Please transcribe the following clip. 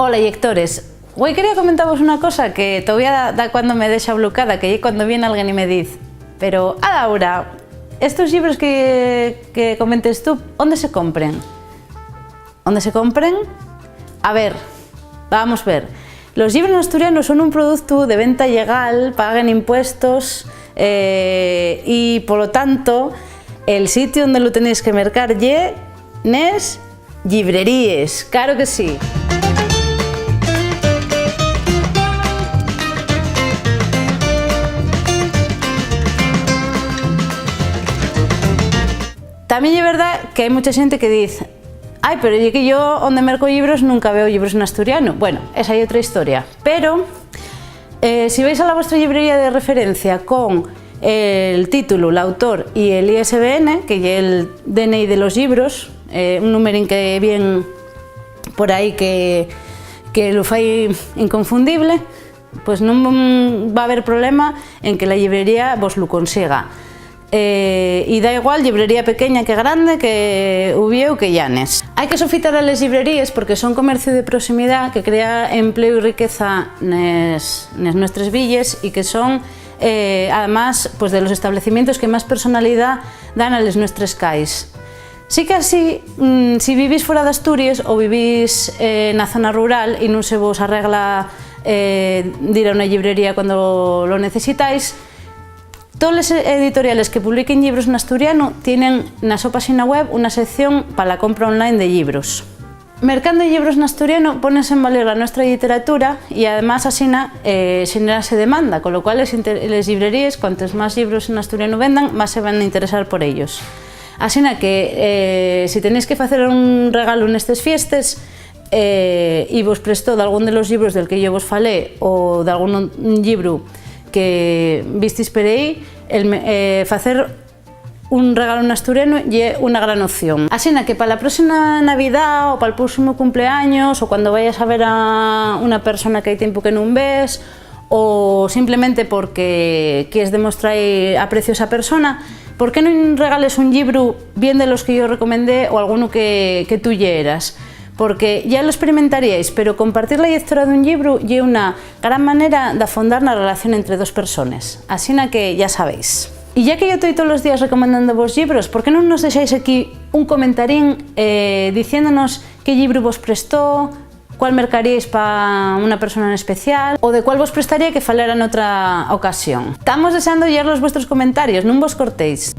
Hola, lectores. Hoy quería comentaros una cosa que todavía da cuando me deja bloqueada, que cuando viene alguien y me dice, pero ahora, estos libros que comentes tú, ¿dónde se compren? ¿Dónde se compren? A ver, vamos a ver. Los libros asturianos son un producto de venta legal, pagan impuestos y por lo tanto el sitio donde lo tenéis que mercar es librerías, claro que sí. También es verdad que hay mucha gente que dice, ay, pero yo que yo donde merco libros nunca veo libros en asturiano. Bueno, esa hay otra historia. Pero si vais a la vuestra librería de referencia con el título, el autor y el ISBN, que es el DNI de los libros, un número que viene por ahí que lo fai inconfundible, pues no va a haber problema en que la librería vos lo consiga. Y da igual librería pequeña que grande, que Ubieu que Llanes. Hay que sofitar a las librerías porque son comercio de proximidad que crea empleo y riqueza nes nuestras villas y que son además pues, de los establecimientos que más personalidad dan a las nuestras calles. Sí que así, si vivís fuera de Asturias o vivís en la zona rural y no se vos arregla ir a una librería cuando lo necesitáis, todas las editoriales que publiquen libros en asturiano tienen en su página web una sección para la compra online de libros. Mercando libros en asturiano pones en valor la nuestra literatura y además así generase demanda, con lo cual las librerías, cuantos más libros en asturiano vendan, más se van a interesar por ellos. Así que si tenéis que hacer un regalo en estas fiestas y vos prestó de algún de los libros del que yo vos falé o de algún libro que visteis por ahí, hacer un regalo en asturiano es una gran opción. Así que para la próxima Navidad o para el próximo cumpleaños o cuando vayas a ver a una persona que hay tiempo que no ves o simplemente porque quieres demostrar aprecio a esa persona, ¿por qué no regales un libro bien de los que yo recomendé o alguno que tú leyeras? Porque ya lo experimentaríais, pero compartir la lectura de un libro es una gran manera de afondar la relación entre dos personas. Así que ya sabéis. Y ya que yo estoy todos los días recomendando vos libros, ¿por qué no nos dejáis aquí un comentarín diciéndonos qué libro vos prestó, cuál mercaríais para una persona en especial o de cuál vos prestaría que falara en otra ocasión? Estamos deseando leer los vuestros comentarios, no vos cortéis.